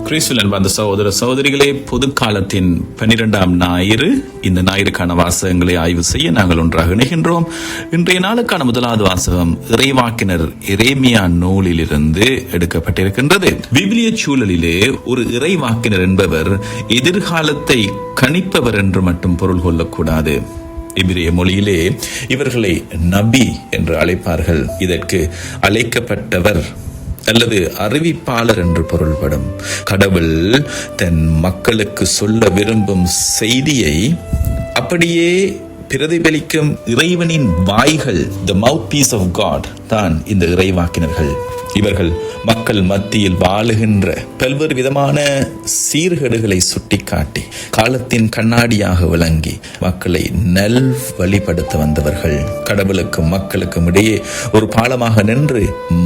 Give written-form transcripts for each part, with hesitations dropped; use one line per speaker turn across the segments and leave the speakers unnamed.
கிறிஸ்துவில் அன்பார்ந்த சகோதர சகோதரிகளே, பொது காலத்தின் 12ஆம் ஞாயிறு. இந்த ஞாயிறுக்கான வாசகங்களை ஆய்வு செய்ய நாங்கள் ஒன்றாக இணைகின்றோம். இன்றைய நாளுக்கான முதலாவது வாசகம் இறைவாக்கினர் எரேமியா நூலிலிருந்து எடுக்கப்பட்டிருக்கின்றது. விவிலிய சூழலிலே ஒரு இறைவாக்கினர் என்பவர் எதிர்காலத்தை கணிப்பவர் என்று மட்டும் பொருள் கொள்ளக்கூடாது. எபிரேய மொழியிலே இவர்களை நபி என்று அழைப்பார்கள். இதற்கு அழைக்கப்பட்டவர் அல்லது அறிவிப்பாளர் என்று பொருள்படும். கடவுள் தன் மக்களுக்கு சொல்ல விரும்பும் செய்தியை அப்படியே பிரதிபலிக்கும் இறைவனின் வாய்கள், the mouthpiece of God தான் இந்த இறைவாக்கினர்கள். இவர்கள் மக்கள் மத்தியில் வாழுகின்ற பல்வேறு விதமான சீர்கேடுகளை சுட்டிக்காட்டி காலத்தின் கண்ணாடியாக விளங்கி மக்களை நல் வழிபடுத்த வந்தவர்கள். கடவுளுக்கும் மக்களுக்கும் இடையே ஒரு பாலமாக நின்று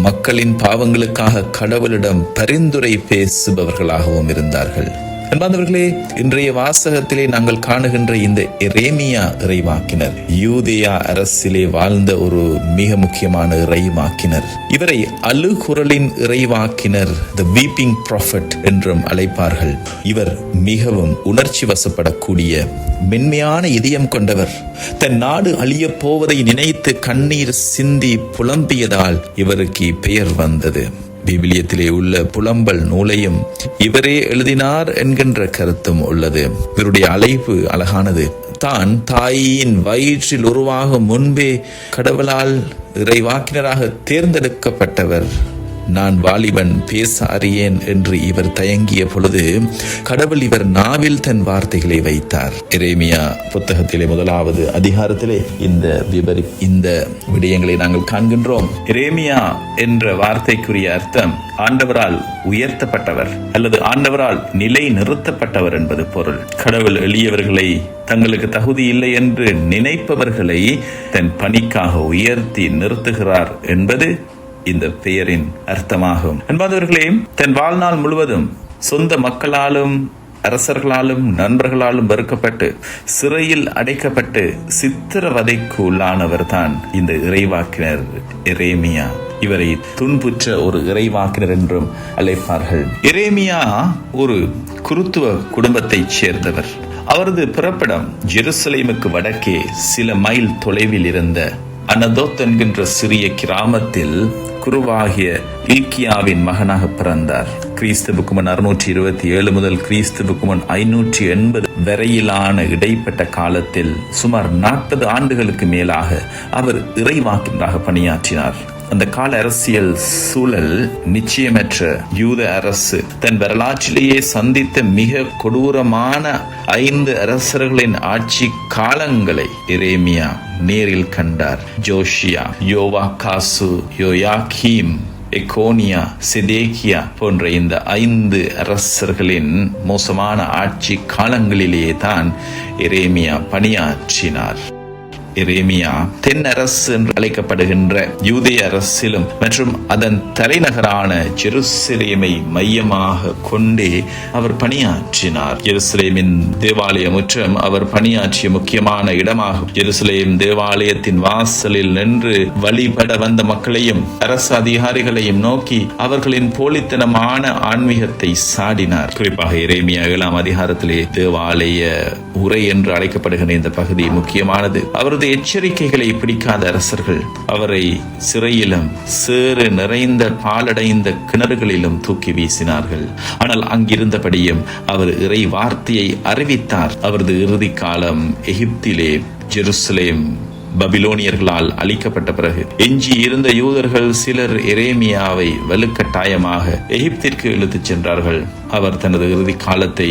மக்களின் பாவங்களுக்காக கடவுளிடம் பரிந்துரை பேசுபவர்களாகவும் இருந்தார்கள். அன்பார்ந்தவர்களே, இன்றைய வாசகத்திலே நாங்கள் காணுகின்ற இந்த எரேமியா இறைவாக்கினர் யூதேயா அரசிலே வாழ்ந்த ஒரு மிக முக்கியமான இறைவாக்கினர். இவரை அழுகுரலின் இறைவாக்கினர், the weeping prophet என்றும் அழைப்பார்கள். இவர் மிகவும் உணர்ச்சி வசப்படக்கூடிய மென்மையான இதயம் கொண்டவர். தன் நாடு அழிய போவதை நினைத்து கண்ணீர் சிந்தி புலம்பியதால் இவருக்கு பெயர் வந்தது. விவிலியத்திலே உள்ள புலம்பல் நூலையும் இவரே எழுதினார் என்கின்ற கருத்தும் உள்ளது. இவருடைய அழைப்பு அழகானது. தான் தாயின் வயிற்றில் உருவாகும் முன்பே கடவுளால் இறைவாக்கினராக தேர்ந்தெடுக்கப்பட்டவர். நான் வாலிபன், பேச அறியேன் என்று இவர் தயங்கிய பொழுது கடவுள் இவர் நாவில் தன் வார்த்தைகளை வைத்தார். எரேமியா புத்தகத்திலே முதலாவது அதிகாரத்திலே இந்த விடயங்களை நாங்கள் காண்கின்றோம். எரேமியா என்ற வார்த்தைக்குரிய அர்த்தம் ஆண்டவரால் உயர்த்தப்பட்டவர் அல்லது ஆண்டவரால் நிலை நிறுத்தப்பட்டவர் என்பது பொருள். கடவுள் எளியவர்களை, தங்களுக்கு தகுதி இல்லை என்று நினைப்பவர்களை தன் பணிக்காக உயர்த்தி நிறுத்துகிறார் என்பது இந்த பெயரின் அர்த்தமாகும். அன்பார்ந்தவர்களே, தன் வாழ்நாள் முழுவதும் சொந்த மக்களாலும் அரசர்களாலும் நண்பர்களாலும் வெறுக்கப்பட்டு சிறையில் அடைக்கப்பட்டு சித்திரவதைக்கு உள்ளானவர் தான் இந்த இறைவாக்கினர் எரேமியா. இவரை துன்புற்ற ஒரு இறைவாக்கினர் என்றும் அழைப்பார்கள். எரேமியா ஒரு குருத்துவ குடும்பத்தைச் சேர்ந்தவர். அவரது பிறப்பிடம் ஜெருசலேமுக்கு வடக்கே சில மைல் தொலைவில் இருந்த அனதோத் என்கின்ற சிறிய கிராமத்தில் குருவாகிய இல்கியாவின் மகனாக பிறந்தார். கிறிஸ்துவுக்கு முன் 627 முதல் கிறிஸ்துவுக்கு முன் 580 வரையிலான இடைப்பட்ட காலத்தில் சுமார் 40 ஆண்டுகளுக்கு மேலாக அவர் இறைவாக்கினராக பணியாற்றினார். அந்த கால அரசியல் சூழல் நிச்சயமற்ற யூத அரசு தன் வரலாற்றிலேயே சந்தித்த மிக கொடூரமான 5 அரசர்களின் ஆட்சி காலங்களை எரேமியா நேரில் கண்டார். ஜோஷியா, யோவாகாசு, யோயாக்கீம், எகோனியா, செதேக்கியா போன்ற இந்த 5 அரசர்களின் மோசமான ஆட்சி காலங்களிலேயே தான் எரேமியா பணியாற்றினார். எரேமியா தென் அரசு என்று அழைக்கப்படுகின்ற யூதேய அரசிலும் மற்றும் அதன் தலைநகரான ஜெருசலேமை மையமாக கொண்டே அவர் பணியாற்றினார். ஜெருசலேமின் தேவாலய முற்றம் அவர் பணியாற்றிய முக்கியமான இடமாகும். ஜெருசலேம் தேவாலயத்தின் வாசலில் நின்று வழிபட வந்த மக்களையும் அரசு அதிகாரிகளையும் நோக்கி அவர்களின் போலித்தனமான ஆன்மீகத்தை சாடினார். குறிப்பாக எரேமியா 7ஆம் அதிகாரத்திலே தேவாலய உரை என்று அழைக்கப்படுகின்ற இந்த பகுதி முக்கியமானது. அவரது எச்சரிக்கைகளை பிடிக்காத அரசர்கள் அவரை சிறையிலும் சேறு நிறைந்த பாலடைந்த கிணறுகளிலும் தூக்கி வீசினார்கள். ஆனால் அங்கிருந்தபடியும் அவர் இறை வார்த்தையை அறிவித்தார். அவரது இறுதி காலம் எகிப்திலே ஜெருசலேம் பபிலோனியர்களால் அழிக்கப்பட்ட பிறகு எஞ்சி இருந்த யூதர்கள் சிலர் எரேமியாவை வலுக்கட்டாயமாக எகிப்திற்கு இழுத்துச் சென்றார்கள். அவர் தனது இறுதி காலத்தை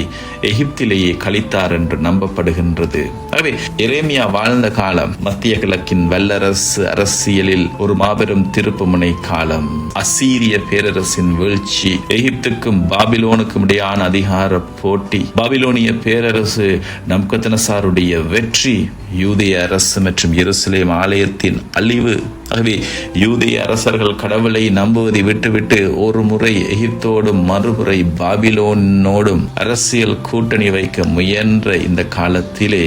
எகிப்திலேயே கழித்தார் என்று நம்பப்படுகின்றது. ஆகவே எரேமியா வாழ்ந்த காலம் மத்திய கிழக்கின் வல்லரசு அரசியலில் ஒரு மாபெரும் திருப்புமுனை காலம். அசீரிய பேரரசின் வீழ்ச்சி, எகிப்துக்கும் பாபிலோனுக்கும் இடையான அதிகார போட்டி, பாபிலோனிய பேரரசு நபுக்கத்நேச்சாருடைய வெற்றி, யூதேய அரசு மற்றும் எருசலேம் ஆலயத்தின் அழிவு ஆகவே யூதேய அரசர்கள் கடவுளை நம்புவதை விட்டுவிட்டு ஒரு முறை எகிப்தோடும் மறுமுறை பாபிலோனோடும் அரசியல் கூட்டணி வைக்க முயன்ற இந்த காலத்திலே,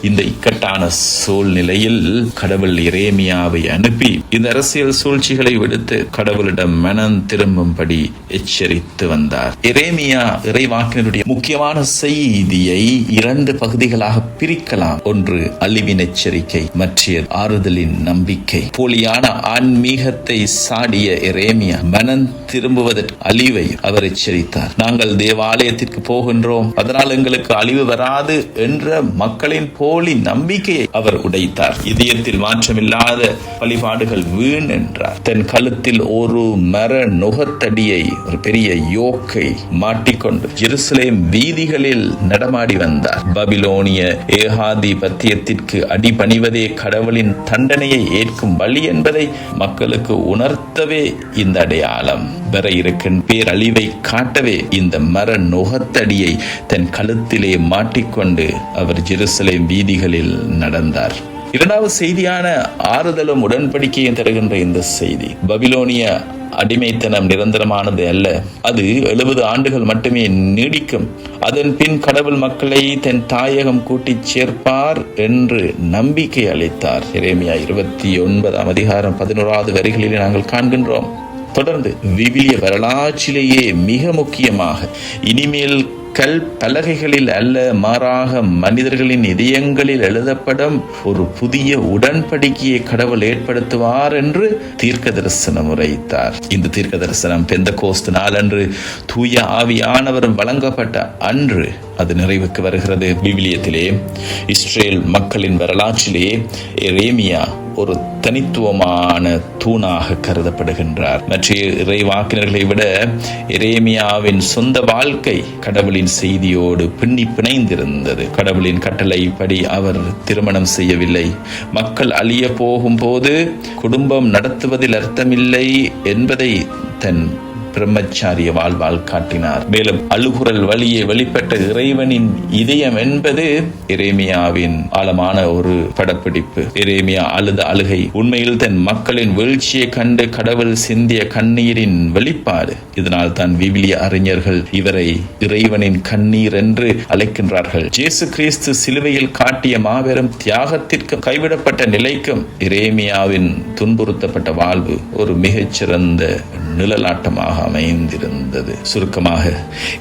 இந்த இக்கட்டான சூழ்நிலையில் கடவுள் எரேமியாவை அனுப்பி இந்த அரசியல் சூழ்ச்சிகளை விடுத்து கடவுளிடம் மனம் திரும்பும்படி எச்சரித்து வந்தார். எரேமியா இறைவாக்கினருடைய முக்கியமான செய்தியை 2 பகுதிகளாக பிரிக்கலாம். ஒன்று அழிவின் எச்சரிக்கை, மற்ற ஆறுதலின் நம்பிக்கை. போலியான ஆன்மீகத்தை சாடிய எரேமியா மனம் திரும்புவதற்கு அழிவை அவர் எச்சரித்தார். நாங்கள் தேவாலயத்திற்கு போகின்றோம், அதனால் எங்களுக்கு அழிவு வராது என்ற மக்களின் போலி நம்பிக்கையை அவர் உடைத்தார். இதயத்தில் மாற்றமில்லாத வழிபாடுகள் வீண் என்றார். தன் கழுத்தில் ஒரு மர நுகத்தடியை, ஒரு பெரிய யோக்கை மாட்டிக்கொண்டு ஜெருசலேம் வீதிகளில் நடமாடி வந்தார். பாபிலோனிய ஏகாதிபத்தியத்திற்கு அடிபணிவதே கடவுளின் தண்டனையை ஏற்கும் வழி என்பதை மக்களுக்கு உணர்த்தவே இந்த அடையாளம். வர இருக்கும் பேரழிவை காட்டவே இந்த மர நுகத்தடியை தன் கழுத்திலே மாட்டிக்கொண்டு அவர் ஜெருசலேம் வீதிகளில் நடந்தார். இரண்டாவது செய்தியான ஆறுதலும் உடன்படிக்கையும் தருகின்ற இந்த செய்தி. பாபிலோனிய அடிமைத்தனம் நிரந்தரமானது அல்ல, அது 70 ஆண்டுகள் மட்டுமே நீடிக்கும். அதன் பின் கடவுள் மக்களை தன் தாயகம் கூட்டிச் சேர்ப்பார் என்று நம்பிக்கை அளித்தார். எரேமியா 29 அதிகாரம் 11 வரிகளிலே நாங்கள் காண்கின்றோம். தொடர்ந்து விவிலிய வரலாற்றிலேயே மிக முக்கியமாக இனிமேல் கல் பலகைகளில் அல்ல, மாறாக மனிதர்களின் இதயங்களில் எழுதப்படும் ஒரு புதிய உடன்படிக்கையை கடவுள் ஏற்படுத்துவார் என்று தீர்க்க தரிசனம் உரைத்தார். இந்த தீர்க்க தரிசனம் பெந்தகோஸ்து நாளன்று தூய ஆவியானவர் வழங்கப்பட்ட அன்று அது நிறைவுக்கு வருகிறது. விவிலியத்திலே இஸ்ரேல் மக்களின் வரலாற்றிலே எரேமியா ஒரு தனித்துவமான தூணாக கருதப்படுகின்றார். மற்ற இறைவாக்கினர்களை விட எரேமியாவின் சொந்த வாழ்க்கை கடவுளின் செய்தியோடு பின்னி பிணைந்திருந்தது. கடவுளின் கட்டளைப்படி அவர் திருமணம் செய்யவில்லை. மக்கள் அழிய போகும்போது குடும்பம் நடத்துவதில் அர்த்தமில்லை என்பதை தன் பிரம்மச்சாரிய வாழ்வால் காட்டினார். மேலும் அழுகுரல் வழியே வெளிப்பட்ட இறைவனின் இதயம் என்பது எரேமியாவின் ஆழமான ஒரு படப்பிடிப்பு. எரேமியா அழுத அழுகை உண்மையில் தன் மக்களின் வீழ்ச்சியை கண்டு கடவுள் சிந்திய கண்ணீரின் வெளிப்பாடு. இதனால் தான் விவிலிய அறிஞர்கள் இவரை இறைவனின் கண்ணீர் என்று அழைக்கின்றார்கள். இயேசு கிறிஸ்து சிலுவையில் காட்டிய மாபெரும் தியாகத்திற்கு கைவிடப்பட்ட நிலைக்கும் எரேமியாவின் துன்புறுத்தப்பட்ட வாழ்வு ஒரு மிகச்சிறந்த நிழலாட்டமாக அமைந்திருந்தது. சுருக்கமாக,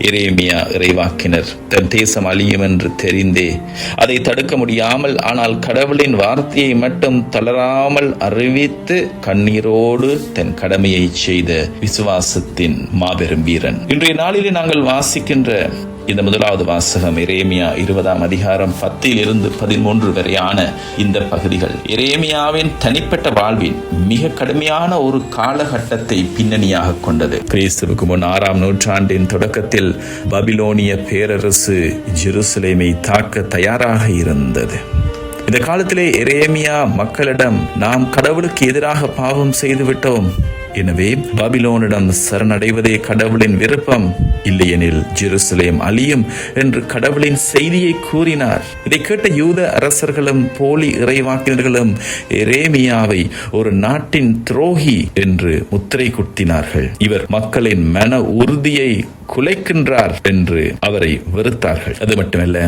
எரேமியா இறைவாக்கினர் தன் தேசம் அழியும் என்று தெரிந்தே அதை தடுக்க முடியாமல், ஆனால் கடவுளின் வார்த்தையை மட்டும் தளராமல் அறிவித்து கண்ணீரோடு தன் கடமையை செய்த விசுவாசத்தின் மாபெரும் வீரன். இன்றைய நாளிலே நாங்கள் வாசிக்கின்ற இந்த முதலாவது வாசகம் எரேமியா 20 அதிகாரம் 10 - 13 வரையான இந்த பகுதிகள் எரேமியாவின் தனிப்பட்ட வாழ்வின் மிக கடுமையான ஒரு காலகட்டத்தை பின்னணியாக கொண்டது. கிறிஸ்துவுக்கு முன் 6ஆம் நூற்றாண்டின் தொடக்கத்தில் பாபிலோனிய பேரரசு ஜெருசலேமை தாக்க தயாராக இருந்தது. இந்த காலத்திலே எரேமியா மக்களிடம், நாம் கடவுளுக்கு எதிராக பாவம் செய்துவிட்டோம், எனவே பாபிலோனிடம் சரணடைவதே கடவுளின் விருப்பம், இல்லையெனில் ஜெருசலேம் அழியும் என்று கடவுளின் செய்தியை கூறினார். இதை கேட்ட யூத அரசர்களும் போலி இறைவாக்கினர்களும் எரேமியாவை ஒரு நாட்டின் துரோகி என்று முத்திரை குத்தினார்கள். இவர் மக்களின் மன உறுதியை குலைக்கின்றார் என்று அவரை வெறுத்தார்கள். அது மட்டுமல்ல,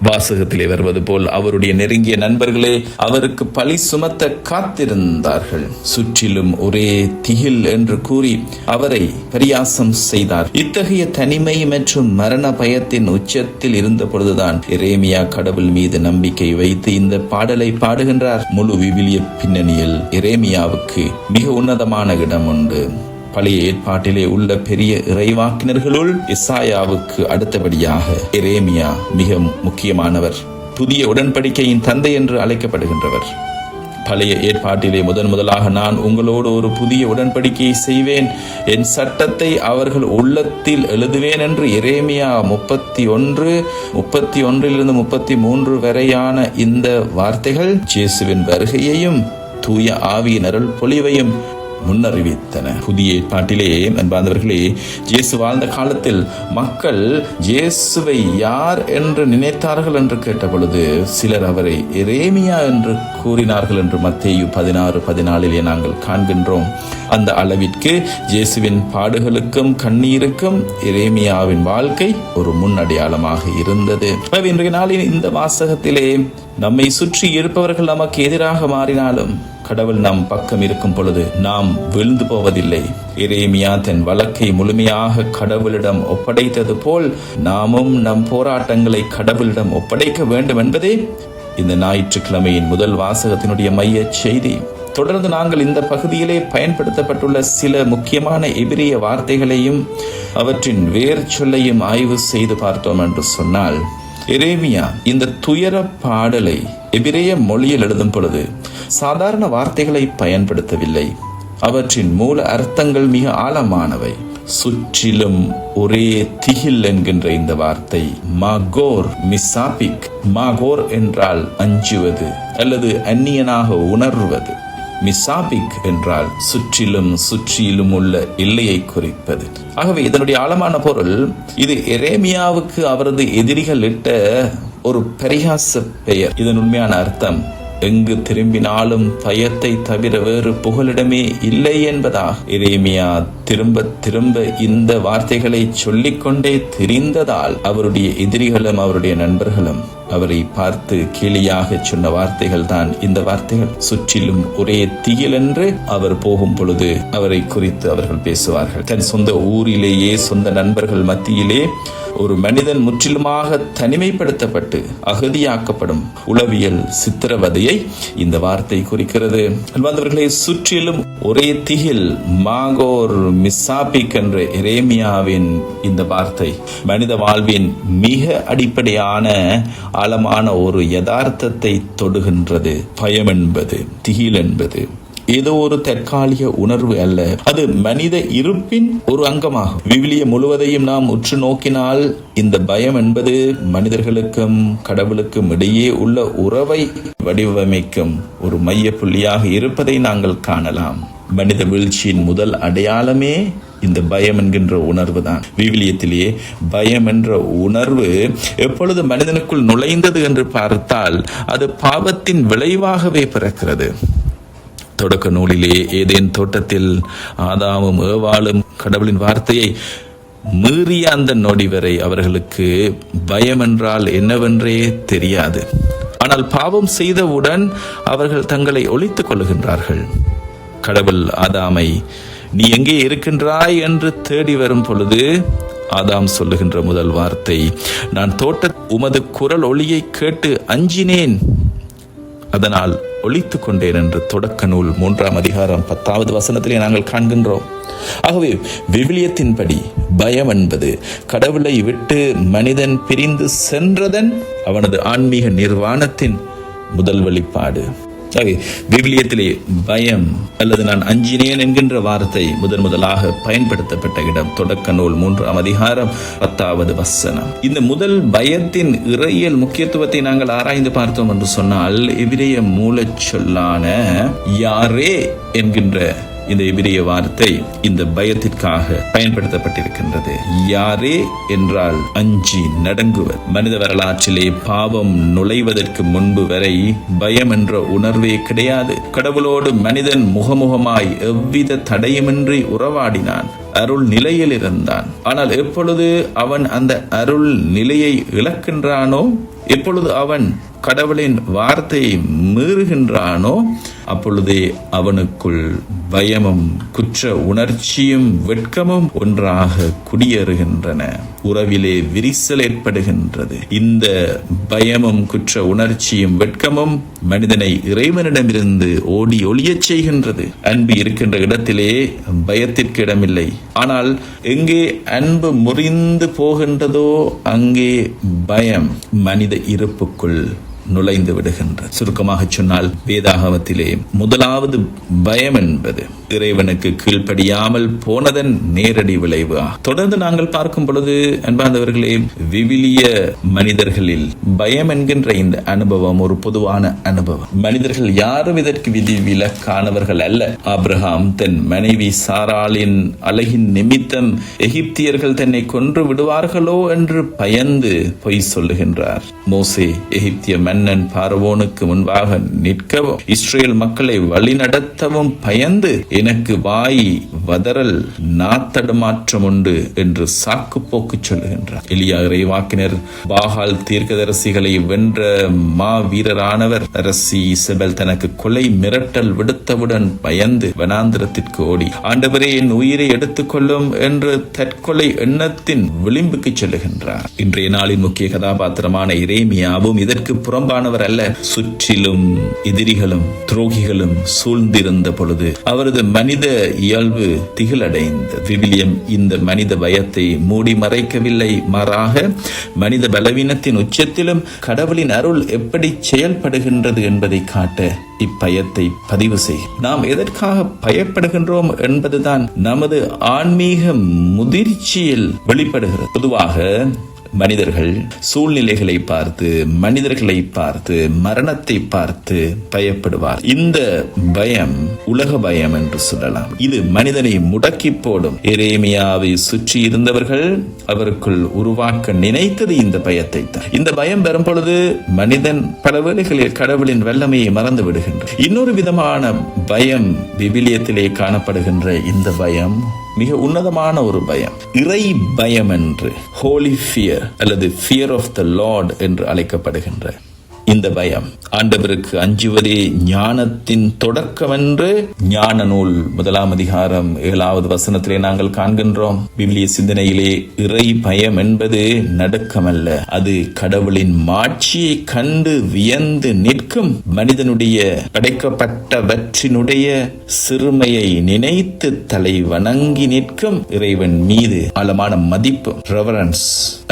வாசகத்திலே வருவது போல் அவருடைய நெருங்கிய நண்பர்களே அவருக்கு பழி சுமத்த காத்திருந்தார்கள். சுற்றிலும் ஒரே திகில் என்று கூறி அவரை பரியாசம் செய்தார். இத்தகைய தனிமை மற்றும் மரண பயத்தின் உச்சத்தில் இருந்த பொழுதுதான் எரேமியா கடவுள் மீது நம்பிக்கை வைத்து இந்த பாடலை பாடுகின்றார். முழு விவிலிய பின்னணியில் எரேமியாவுக்கு மிக உன்னதமான இடம் உண்டு. பழைய ஏற்பாட்டிலே உள்ள பெரிய இறைவாக்கினர்களுள் எசாயாவுக்கு அடுத்தபடியாக எரேமியா மிக முக்கியமானவர். புதிய உடன்படிக்கையின் தந்தை என்று அழைக்கப்படுகின்றவர். பழைய ஏற்பாட்டிலே முதலாக, நான் உங்களோடு ஒரு புதிய உடன்படிக்கையை செய்வேன், என் சட்டத்தை அவர்கள் உள்ளத்தில் எழுதுவேன் என்று எரேமியா 31 - 33 வரையான இந்த வார்த்தைகள் இயேசுவின் வருகையையும் தூய ஆவியின் அருள் பொழிவையும் முன்னறிவித்தன. புதிய ஏற்பாட்டிலே அன்பார்ந்தவர்களே, இயேசு வாழ்ந்த காலத்தில் மக்கள் இயேசுவை யார் என்று நினைத்தார்கள் என்று கேட்ட பொழுது சிலர் அவரை எரேமியா என்று கூறினார்கள் என்று மத்தேயு 16:14 நாங்கள் காண்கின்றோம். அந்த அளவிற்கு இயேசுவின் பாடுகளுக்கும் கண்ணீருக்கும் எரேமியாவின் வாழ்க்கை ஒரு முன்னடையாளமாக இருந்தது. இன்றைய நாளில் இந்த வாசகத்திலே நம்மை சுற்றி இருப்பவர்கள் நமக்கு எதிராக மாறினாலும் கடவுள் நம் பக்கம் இருக்கும் பொழுது நாம் விழுந்து போவதில்லை. எரேமியா தன் வழக்கை முழுமையாக கடவுளிடம் ஒப்படைத்தது போல் நாமும் நம் போராட்டங்களை கடவுளிடம் ஒப்படைக்க வேண்டும் என்பதே இந்த ஞாயிற்றுக்கிழமையின் முதல் வாசகத்தினுடைய மைய செய்தி. தொடர்ந்து நாங்கள் இந்த பகுதியிலே பயன்படுத்தப்பட்டுள்ள சில முக்கியமான எபிரிய வார்த்தைகளையும் அவற்றின் வேர் சொல்லையும் ஆய்வு செய்து பார்த்தோம் என்று சொன்னால், எரேமியா இந்த துயர பாடலை எபிரேய மொழியில் எழுதும் பொழுது சாதாரண வார்த்தைகளை பயன்படுத்தவில்லை. அவற்றின் மூல அர்த்தங்கள் மிக ஆழமானவை. சுற்றிலும் ஒரே திகில் என்கின்ற இந்த வார்த்தை மாகோர் மிசாபிக். மாகோர் என்றால் அஞ்சுவது அல்லது அந்நியனாக உணர்வது. மிசாபிக் என்றால் சுற்றிலும் உள்ள எல்லையை குறிப்பது. ஆகவே இதனுடைய ஆழமான பொருள், இது எரேமியாவுக்கு அவரது எதிரிகள் இட்ட ஒரு பரிகாச பெயர். இதன் உண்மையான அர்த்தம், எங்கு திரும்பினாலும் பயத்தை தவிர வேறு புகலிடமே இல்லை என்பதாக. எரேமியா திரும்ப திரும்ப இந்த வார்த்தைகளை சொல்லிக்கொண்டே திரிந்ததால் அவருடைய எதிரிகளும் அவருடைய நண்பர்களும் அவரை பார்த்து கேலியாக சொன்ன வார்த்தைகள் தான் இந்த வார்த்தைகள். சுற்றிலும் ஒரே திகில் என்று அவர் போகும் பொழுது அவரை குறித்து அவர்கள் பேசுவார்கள். தன் சொந்த ஊரிலேயே சொந்த நண்பர்கள் மத்தியிலே ஒரு மனிதன் முற்றிலுமாக தனிமைப்படுத்தப்பட்டு அகதியாக்கப்படும் உளவியல் சித்திரவதையை இந்த வார்த்தை குறிக்கிறது. அன்பார்ந்தவர்களே, சுற்றிலும் ஒரே திகில் மாகோர் மிசாபிக் என்ற எரேமியாவின் இந்த வார்த்தை மனித வாழ்வின் மிக அடிப்படையான ஆழமான ஒரு யதார்த்தத்தை தொடுகின்றது. பயம் என்பது, திகில் என்பது ஏதோ ஒரு தற்காலிக உணர்வு அல்ல, அது மனித இருப்பின் ஒரு அங்கமாகும். விவிலியம் முழுவதையும் நாம் உற்று நோக்கினால் இந்த பயம் என்பது மனிதர்களுக்கும் கடவுளுக்கும் இடையே உள்ள உறவை வடிவமைக்கும் ஒரு மைய புள்ளியாக இருப்பதை நாங்கள் காணலாம். மனித வீழ்ச்சியின் முதல் அடையாளமே இந்த பயம் என்கின்ற உணர்வு தான். விவிலியத்திலே பயம் என்ற உணர்வு எப்பொழுது மனிதனுக்குள் நுழைந்தது என்று பார்த்தால் அது பாவத்தின் விளைவாகவே பிறக்கிறது. தொடக்க நூலிலே ஏதேன் தோட்டத்தில் ஆதாமும் ஏவாளும் கடவுளின் வார்த்தையை மீறிய அந்த நொடி வரை அவர்களுக்கு பயம் என்றால் என்னவென்றே தெரியாது. ஆனால் பாவம் செய்தவுடன் அவர்கள் தங்களை ஒளித்துக் கொள்ளுகின்றார்கள். கடவுள் ஆதாமை நீ எங்கே இருக்கின்றாய் என்று தேடி வரும் பொழுது ஆதாம் சொல்லுகின்ற முதல் வார்த்தை, நான் உமது குரல் ஒளியை கேட்டு அஞ்சினேன், அதனால் ஒளித்துக் கொண்டேன் என்று தொடக்க நூல் 3ஆம் அதிகாரம் 10வது வசனத்திலே நாங்கள் காண்கின்றோம். ஆகவே விவிலியத்தின்படி பயம் என்பது கடவுளை விட்டு மனிதன் பிரிந்து சென்றதன் அவனது ஆன்மீக நிர்வாணத்தின் முதல் வெளிப்பாடு. விவிலியத்திலே பயம் அல்லது நான் அஞ்சினேன் என்கின்ற வார்த்தை முதலாக பயன்படுத்தப்பட்ட இடம் தொடக்க நூல் 3ஆம் அதிகாரம் 10வது வசனம். இந்த முதல் பயத்தின் இறையியல் முக்கியத்துவத்தை நாங்கள் ஆராய்ந்து பார்த்தோம் என்று சொன்னால், எபிரேய மூலச் சொல்லான யாரே என்கின்ற இந்த எபிரேய வார்த்தை இந்த பயத்திற்காக பயன்படுத்தப்பட்டிருக்கின்றது. யாரே என்றால் அஞ்சி நடுங்குவர். மனித வரலாற்றிலே பாவம் நுழைவதற்கு முன்பு வரை பயம் என்ற உணர்வே கிடையாது. கடவுளோடு மனிதன் முகமுகமாய் எவ்வித தடையுமின்றி உறவாடினான், அருள் நிலையில் இருந்தான். ஆனால் எப்பொழுது அவன் அந்த அருள் நிலையை இழக்கின்றானோ, எப்பொழுது அவன் கடவுளின் வார்த்தையை மீறுகின்றானோ, அப்பொழுதே அவனுக்குள் பயமும் குற்ற உணர்ச்சியும் வெட்கமும் ஒன்றாக குடியேறுகின்றன. உறவிலே விரிசல் ஏற்படுகின்றது. இந்த பயமும் குற்ற உணர்ச்சியும் வெட்கமும் மனிதனை இறைவனிடமிருந்து ஓடி ஒளியச் செய்கின்றது. அன்பு இருக்கின்ற இடத்திலே பயத்திற்கு இடமில்லை. ஆனால் எங்கே அன்பு முறிந்து போகின்றதோ அங்கே பயம் மனித இருப்புக்குள் நுழைந்து விடுகின்றது. சுருக்கமாக சொன்னால், வேதாகமத்திலே முதலாவது பயம் என்பது இறைவனுக்கு கீழ்ப்படியாமல் போனதன் நேரடி விளைவு. தொடர்ந்து நாங்கள் பார்க்கும் பொழுது அன்பார்ந்தவர்களே, விவிலிய மனிதர்களில் பயம் என்கின்ற இந்த அனுபவம் ஒரு பொதுவான அனுபவம். மனிதர்கள் யாரும் இதற்கு விதிவிலக்கானவர்கள் அல்ல. ஆபிரகாம் தன் மனைவி சாராளின் அழகின் நிமித்தம் எகிப்தியர்கள் தன்னை கொன்று விடுவார்களோ என்று பயந்து பொய் சொல்லுகின்றார். மோசே எகிப்திய மன்னன் பார்வோனுக்கு முன்பாக நிற்கவும் இஸ்ரேல் மக்களை வழிநடத்தவும் பயந்து எனக்கு வாய் வதறல் நாத்தடுமாற்றம் உண்டு என்று சாக்கு போக்கு சொல்லுகின்றார். எலியா இறைவாக்கினர் பாகால் தீர்க்கதரிசிகளை வென்ற மா வீரரானவர். அரசி இசபெல் தனக்கு கொலை மிரட்டல் விடுத்தவுடன் பயந்து வனாந்திரத்திற்கு ஓடி ஆண்டவரே என் உயிரை எடுத்துக்கொள்ளும் என்று தற்கொலை எண்ணத்தின் விளிம்புக்கு செல்லுகின்றார். இன்றைய நாளின் முக்கிய கதாபாத்திரமான எரேமியாவும் இதற்கு புறம்பானவர் அல்ல. சுற்றிலும் எதிரிகளும் துரோகிகளும் சூழ்ந்திருந்த பொழுது அவரது மனித இயல்பு திகிலடைந்த விவிலியம் இந்த மனித பயத்தை மூடி மறைக்கவில்லை. மாறாக மனித பலவீனத்தின் உச்சத்திலும் கடவுளின் அருள் எப்படி செயல்படுகின்றது என்பதை காட்ட இப்பயத்தை பதிவு செய். நாம் எதற்காக பயப்படுகின்றோம் என்பதுதான் நமது ஆன்மீக முதிர்ச்சியில் வெளிப்படுகிறது. பொதுவாக மனிதர்கள் சூழ்நிலைகளை பார்த்து, மனிதர்களை பார்த்து, மரணத்தை பார்த்து பயப்படுவார். இந்த பயம் உலக பயம் என்று சொல்லலாம். இது மனிதனை முடக்கி போடும். எரேமியாவை சுற்றி இருந்தவர்கள் அவருக்குள் உருவாக்க நினைத்தது இந்த பயத்தை தான். இந்த பயம் வரும் பொழுது மனிதன் பல வேளைகளில் கடவுளின் வல்லமையை மறந்து விடுகின்றார். இன்னொரு விதமான பயம் விவிலியத்திலே காணப்படுகின்ற இந்த பயம் மிக உன்னதமான ஒரு பயம், இறை பயம் என்று, ஹோலி ஃபியர் அல்லது ஃபியர் ஆஃப் த லார்ட் என்று அழைக்கப்படுகின்ற இந்த பயம். ஆண்டவருக்கு அஞ்சுவதே ஞானத்தின் தொடக்கம் என்று ஞான நூல் 1 அதிகாரம் 7வது வசனத்திலே நாங்கள் காண்கின்றோம். விவிலிய சிந்தனையிலே இறை பயம் என்பது நடுக்கமல்ல, அது கடவுளின் மாட்சியை கண்டு வியந்து நிற்கும் மனிதனுடைய படைக்கப்பட்டவற்றினுடைய சிறுமையை நினைத்து தலை வணங்கி நிற்கும் இறைவன் மீது ஆழமான மதிப்பு, ரெவரன்ஸ்,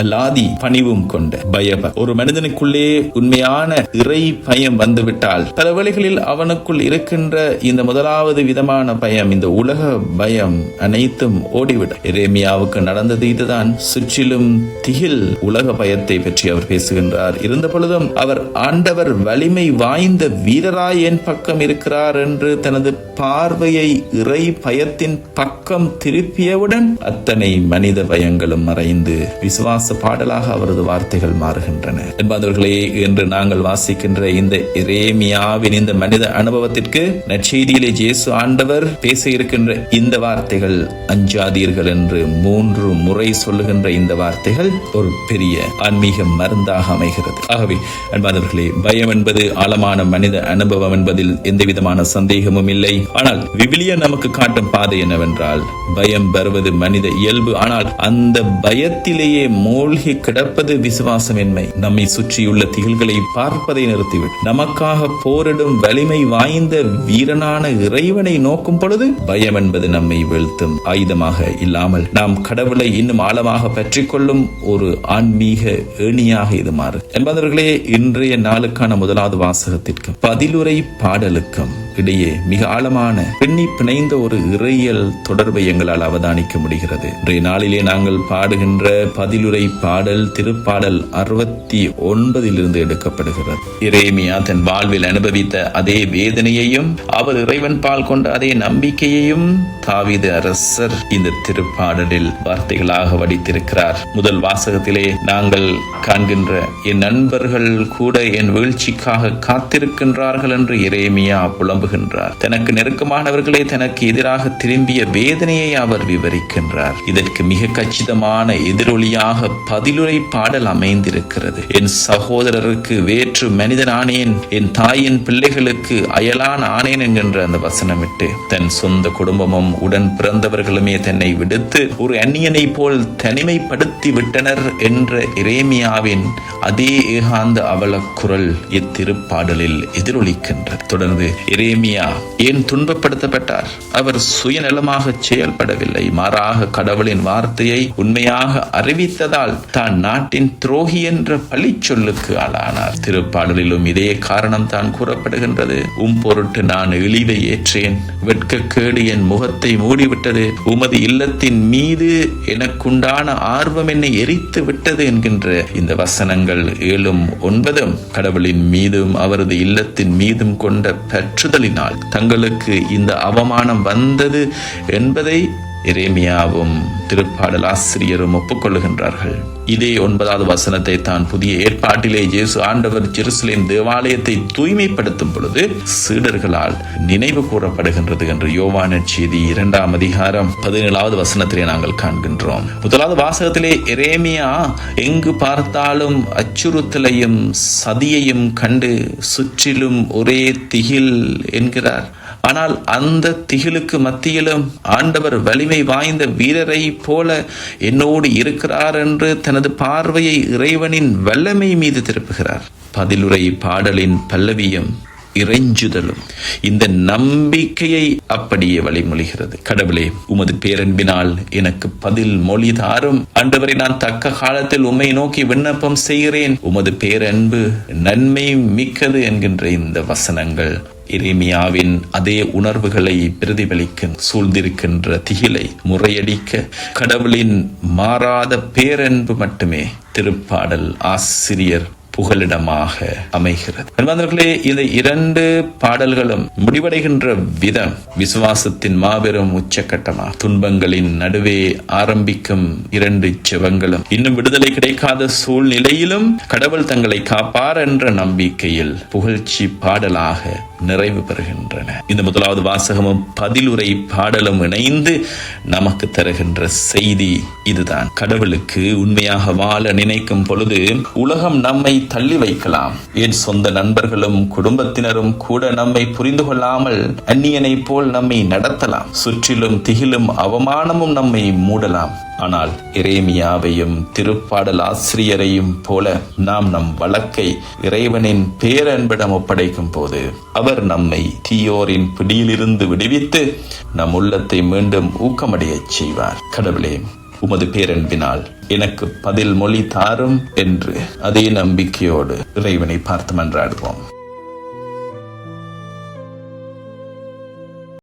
அலாதி பணிவும் கொண்ட பயம். ஒரு மனிதனுக்குள்ளே உண்மையான இறை பயம் வந்துவிட்டால் பல வேளைகளில் அவனுக்குள் இருக்கின்ற இந்த முதலாவது விதமான பயம், இந்த உலக பயம் அனைத்தும் ஓடிவிடும். எரேமியாவுக்கு நடந்தது இதுதான். சுற்றிலும் திகில் உலக பயத்தை பற்றி அவர் பேசுகின்றார். இருந்த பொழுதும் அவர் ஆண்டவர் வலிமை வாய்ந்த வீரராய் என் பக்கம் இருக்கிறார் என்று தனது பார்வையை இறை பயத்தின் பக்கம் திருப்பியவுடன் அத்தனை மனித பயங்களும் மறைந்து விசுவாச பாடலாக அவரது வார்த்தைகள் மாறுகின்றன. என்பவர்களே, என்று நாங்கள் வாசிக்கின்ற இந்த எரேமியாவின் இந்த மனித அனுபவத்திற்கு நற்செய்தியிலே இயேசு ஆண்டவர் பேச இருக்கின்ற இந்த வார்த்தைகள், அஞ்சாதீர்கள் என்று 3 முறை சொல்லுகின்ற இந்த வார்த்தைகள் ஒரு பெரிய ஆன்மீக மருந்தாக அமைகிறது. ஆகவே அன்பானவர்களே, பயம் என்பது ஆழமான மனித அனுபவம் என்பதில் எந்த விதமான சந்தேகமும் இல்லை. ஆனால் விவிலியம் நமக்கு காட்டும் பாதை என்னவென்றால், பயம் வருவது மனித இயல்பு. ஆனால் அந்த பயத்திலேயே மூழ்கி கிடப்பது விசுவாசமின்மை. நம்மை சுற்றியுள்ள திகில்களை பார்ப்பதை நிறுத்திவிட்டு நமக்காக போரிடும் வலிமை வாய்ந்த வீரனான இறைவனை நோக்கும் பொழுது பயம் என்பது நம்மை வீழ்த்தும் ஆயுதமாக இல்லாமல் நாம் கடவுளை இன்னும் ஆழமாக பற்றிக் கொள்ளும் ஒரு ஆன்மீக ஏணியாக இது மாறும். என்பவர்களே, இன்றைய நாளுக்கான முதலாவது வாசகத்திற்கும் பதிலுரை பாடலுக்கும் இடையே மிக ஆழமான பின்னி பிணைந்த ஒரு இறையியல் தொடர்பை எங்களால் அவதானிக்க முடிகிறது. இன்றைய நாளிலே நாங்கள் பாடுகின்ற பதிலுரை பாடல் திருப்பாடல் 69 எடுக்கப்படுகிறது. எரேமியா தன் வாழ்வில் அனுபவித்த அதே வேதனையையும் அவர் இறைவன் பால் கொண்ட அதே நம்பிக்கையையும் தாவீது அரசர் இந்த திருப்பாடலில் வார்த்தைகளாக வடித்திருக்கிறார். முதல் வாசகத்திலே நாங்கள் காண்கின்ற என் நண்பர்கள் கூட என் வீழ்ச்சிக்காக காத்திருக்கின்றார்கள் என்று எரேமியா புலம்புகின்றார். தனக்கு நெருக்கமானவர்களே தனக்கு எதிராக திரும்பிய வேதனையை அவர் விவரிக்கின்றார். இதற்கு மிக கச்சிதமான எதிரொலியாக பதிலுரை பாடல் அமைந்திருக்கிறது. என் சகோதரருக்கு வேற்று மனிதன் ஆனேன், என் தாயின் பிள்ளைகளுக்கு அயலான் ஆனேன் என்கின்ற அந்த வசனமிட்டு தன் சொந்த குடும்பமும் உடன் பிறந்தவர்களுமே தன்னை விடுத்து ஒரு அந்நியனை போல் தனிமைப்படுத்தி விட்டனர் என்ற எரேமியாவின் அதே ஏகாந்த அவலக்குரல் இத்திருப்பாடலில் எதிரொலிக்கின்றது. தொடர்ந்து எரேமியா எரேமியா ஏன் துன்பப்படுத்தப்பட்டார்? அவர் சுயநலமாக செயல்படவில்லை. மாறாக கடவுளின் வார்த்தையை உண்மையாக அறிவித்ததால் தான் நாட்டின் துரோகி என்ற பழிச்சொல்லுக்கு ஆளானார். திருப்பாடலிலும் இதே காரணம் தான் கூறப்படுகின்றது. பொருட்டு நான் இழிவை ஏற்றேன், வெட்கக்கேடு என் முகத்தை மூடிவிட்டது, உமது இல்லத்தின் மீது எனக்குண்டான ஆர்வம் என்னை எரித்து விட்டது என்கின்ற இந்த வசனங்கள் 7-9 கடவுளின் மீதும் அவரது இல்லத்தின் மீதும் கொண்ட பற்றுதலினால் தங்களுக்கு இந்த அவமானம் வந்தது என்பதை எரேமியாவும் திருப்பாடல் ஆசிரியரும் ஒப்புக்கொள்ளுகின்றார்கள். இதே 9வது வசனத்தை தான் புதிய ஏற்பாட்டிலே இயேசு ஆண்டவர் ஜெருசலேம் தேவாலயத்தை தூய்மைப்படுத்தும் பொழுது சீடர்களால் நினைவு கூறப்படுகின்றது என்று யோவான் நற்செய்தி 2ஆம் அதிகாரம் 17வது வசனத்திலே நாங்கள் காண்கின்றோம். முதலாவது வாசகத்திலே எரேமியா எங்கு பார்த்தாலும் அச்சுறுத்தலையும் சதியையும் கண்டு சுற்றிலும் ஒரே திகில் என்கிறார். ஆனால் அந்த திகிலுக்கு மத்தியிலும் ஆண்டவர் வலிமை வாய்ந்த வீரரை போல என்னோடு இருக்கிறார் என்று தனது பார்வையை இறைவனின் வல்லமை மீது திருப்புகிறார். பதிலுரை பாடலின் பல்லவியும் இறைஞ்சுதலும் இந்த நம்பிக்கையை அப்படியே வழிமொழிகிறது. கடவுளே, உமது பேரன்பினால் எனக்கு பதில் மொழி தாரும். ஆண்டவரை, நான் தக்க காலத்தில் உம்மை நோக்கி விண்ணப்பம் செய்கிறேன். உமது பேரன்பு நன்மை மிக்கது என்கின்ற இந்த வசனங்கள் எரேமியாவின் அதே உணர்வுகளை பிரதிபலிக்க, சூழ்ந்திருக்கின்ற திகிலை முறையடிக்க கடவுளின் மாறாத பேரன்பு மட்டுமே திருப்பாடல் ஆசிரியர் புகலிடமாக அமைகிறது. அன்பார்ந்தவர்களே, இந்த 2 பாடல்களும் முடிவடைகின்ற விதம் விசுவாசத்தின் மாபெரும் உச்சக்கட்டமாக துன்பங்களின் நடுவே ஆரம்பிக்கும் 2 ஜெபங்களும் இன்னும் விடுதலை கிடைக்காத சூழ்நிலையிலும் கடவுள் தங்களை காப்பார் என்ற நம்பிக்கையில் புகழ்ச்சி பாடலாக நிறைவு பெறுகின்றன. இந்த முதலாவது வாசகமும் பதிலுரை பாடலும் இணைந்து நமக்கு தருகின்ற செய்தி இதுதான். கடவுளுக்கு உண்மையாக வாழ நினைக்கும் பொழுது உலகம் நம்மை தள்ளி வைக்கலாம். என் சொந்த நண்பர்களும் குடும்பத்தினரும் கூட நம்மை புரிந்து கொள்ளாமல் அந்நியனை போல் நம்மை நடத்தலாம். சுற்றிலும் திகிலும் அவமானமும் நம்மை மூடலாம். ஆனால் எரேமியாவையும் திருப்பாடல் ஆசிரியரையும் போல நாம் நம் வழக்கை இறைவனின் பேரன்பிடம் ஒப்படைக்கும் போது அவர் நம்மை தீயோரின் பிடியிலிருந்து விடுவித்து நம் உள்ளத்தை மீண்டும் ஊக்கமடைய செய்வார். கடவுளே, உமது பேரன்பினால் எனக்கு பதில் மொழி தாரும் என்று அதே நம்பிக்கையோடு இறைவனை பார்த்து மன்றாடுவோம்.